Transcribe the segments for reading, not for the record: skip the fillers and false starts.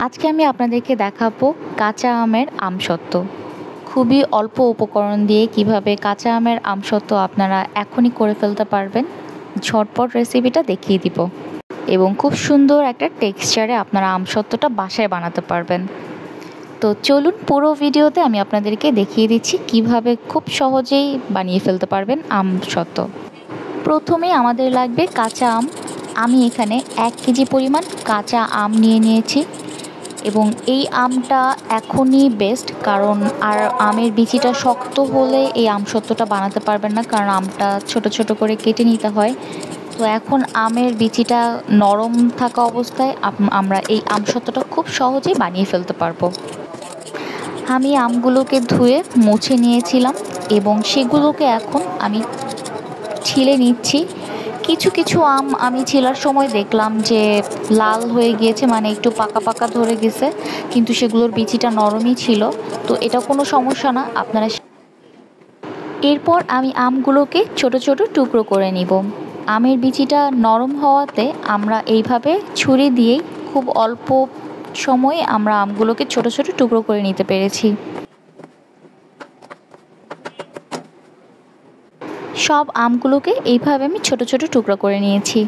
আজকে আমি আপনাদেরকে দেখাবো কাঁচা আমের আমসত্ত্ব। খুবই অল্প উপকরণ দিয়ে কিভাবে কাঁচা আমের আমসত্ত্ব আপনারা এখনই করে ফেলতে পারবেন, ঝটপট রেসিপিটা দেখিয়ে দিব এবং খুব সুন্দর একটা টেক্সচারে আপনারা আমসত্ত্বটা বাসায় বানাতে পারবেন। তো চলুন পুরো ভিডিওতে আমি আপনাদেরকে দেখিয়ে দিচ্ছি কিভাবে খুব সহজেই বানিয়ে ফেলতে পারবেন আমসত্ত্ব। প্রথমেই আমাদের লাগবে কাঁচা আম। আমি এখানে 1 কেজি পরিমাণ কাঁচা আম নিয়েছি এবং এই আমটা এখনই বেস্ট, কারণ আর আমের বিচিটা শক্ত হলে এই আমসত্ত্বটা বানাতে পারবেন না, কারণ আমটা ছোট ছোট করে কেটে নিতে হয়। তো এখন আমের বিচিটা নরম থাকা অবস্থায় আমরা এই আমসত্ত্বটা খুব সহজেই বানিয়ে ফেলতে পারবো। আমি আমগুলোকে ধুয়ে মুছে নিয়েছিলাম এবং সেগুলোকে এখন আমি ছিলে নিচ্ছি। কিছু কিছু আম আমি ছিলার সময় দেখলাম যে লাল হয়ে গিয়েছে, মানে একটু পাকা পাকা ধরে গেছে, কিন্তু সেগুলোর বিচিটা নরমই ছিল। তো এটা কোনো সমস্যা না, আপনারা। এরপর আমি আমগুলোকে ছোট ছোট টুকরো করে নিব। আমের বিচিটা নরম হওয়াতে আমরা এইভাবে ছুরি দিয়েই খুব অল্প সময়ে আমরা আমগুলোকে ছোট ছোট টুকরো করে নিতে পেরেছি। সব আমগুলোকে এইভাবে আমি ছোট ছোট টুকরো করে নিয়েছি।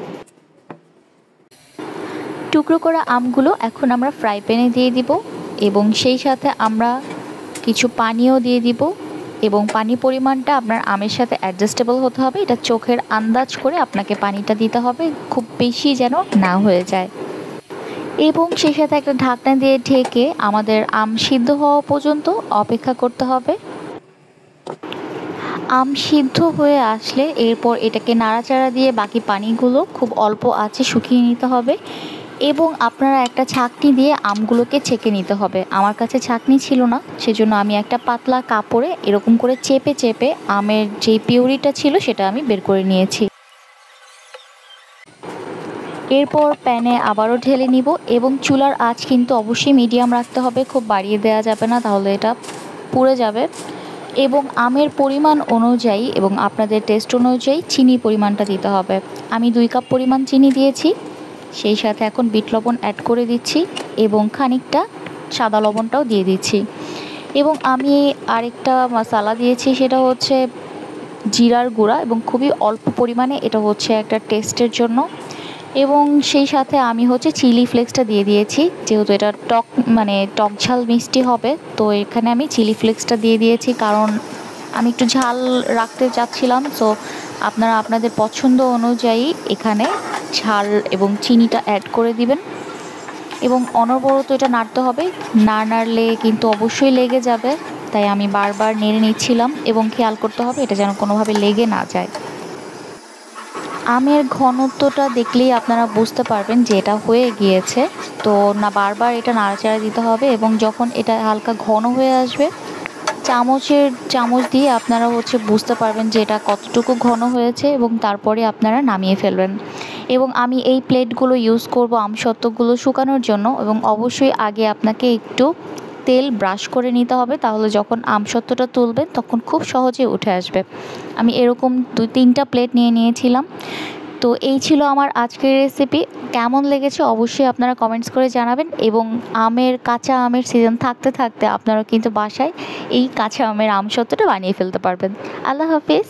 টুকরো করা আমগুলো এখন আমরা ফ্রাই প্যানে দিয়ে দিব এবং সেই সাথে আমরা কিছু পানিও দিয়ে দিব এবং পানি পরিমাণটা আপনার আমের সাথে অ্যাডজাস্টেবল হতে হবে। এটা চোখের আন্দাজ করে আপনাকে পানিটা দিতে হবে, খুব বেশি যেন না হয়ে যায়। এবং সেই সাথে একটা ঢাকনা দিয়ে ঢেকে আমাদের আম সিদ্ধ হওয়া পর্যন্ত অপেক্ষা করতে হবে। আম সিদ্ধ হয়ে আসলে এরপর এটাকে নাড়াচাড়া দিয়ে বাকি পানিগুলো খুব অল্প আঁচে শুকিয়ে নিতে হবে এবং আপনারা একটা ছাঁকনি দিয়ে আমগুলোকে ছেঁকে নিতে হবে। আমার কাছে ছাঁকনি ছিল না, সেজন্য আমি একটা পাতলা কাপড়ে এরকম করে চেপে চেপে আমের যে পিউরিটা ছিল সেটা আমি বের করে নিয়েছি। এরপর প্যানে আবারও ঢেলে নিব এবং চুলার আঁচ কিন্তু অবশ্যই মিডিয়াম রাখতে হবে, খুব বাড়িয়ে দেওয়া যাবে না, তাহলে এটা পুড়ে যাবে। এবং আমের পরিমাণ অনুযায়ী এবং আপনাদের টেস্ট অনুযায়ী চিনির পরিমাণটা দিতে হবে। আমি 2 কাপ পরিমাণ চিনি দিয়েছি, সেই সাথে এখন বিট লবণ অ্যাড করে দিচ্ছি এবং খানিকটা সাদা লবণটাও দিয়ে দিচ্ছি। এবং আমি আরেকটা মশলা দিয়েছি, সেটা হচ্ছে জিরার গুঁড়া এবং খুবই অল্প পরিমাণে, এটা হচ্ছে একটা টেস্টের জন্য। এবং সেই সাথে আমি হচ্ছে চিলি ফ্লেক্সটা দিয়ে দিয়েছি, যেহেতু এটা টক ঝাল মিষ্টি হবে, তো এখানে আমি চিলি ফ্লেক্সটা দিয়ে দিয়েছি, কারণ আমি একটু ঝাল রাখতে চাচ্ছিলাম। সো আপনারা আপনাদের পছন্দ অনুযায়ী এখানে ঝাল এবং চিনিটা অ্যাড করে দিবেন এবং অনবরত এটা নাড়তে হবে, না নাড়লে কিন্তু অবশ্যই লেগে যাবে। তাই আমি বারবার নেড়ে নিচ্ছিলাম এবং খেয়াল করতে হবে এটা যেন কোনোভাবে লেগে না যায়। আমের ঘনত্বটা দেখলেই আপনারা বুঝতে পারবেন যে এটা হয়ে গিয়েছে। তো না, বারবার এটা নাড়াচাড়া দিতে হবে এবং যখন এটা হালকা ঘন হয়ে আসবে চামচ দিয়ে আপনারা বুঝতে পারবেন যে এটা কতটুকু ঘন হয়েছে এবং তারপরে আপনারা নামিয়ে ফেলবেন। এবং আমি এই প্লেটগুলো ইউজ করব আমসত্ত্বগুলো শুকানোর জন্য এবং অবশ্যই আগে আপনাকে একটু তেল ব্রাশ করে নিতে হবে, তাহলে যখন আমসত্ত্বটা তুলবেন তখন খুব সহজে উঠে আসবে। আমি এরকম 2-3টা প্লেট নিয়ে নিয়েছিলাম। তো এই ছিল আমার আজকের রেসিপি। কেমন লেগেছে অবশ্যই আপনারা কমেন্টস করে জানাবেন এবং কাঁচা আমের সিজন থাকতে থাকতে আপনারা কিন্তু বাসায় এই কাঁচা আমের আমসত্ত্বটা বানিয়ে ফেলতে পারবেন। আল্লাহ হাফিজ।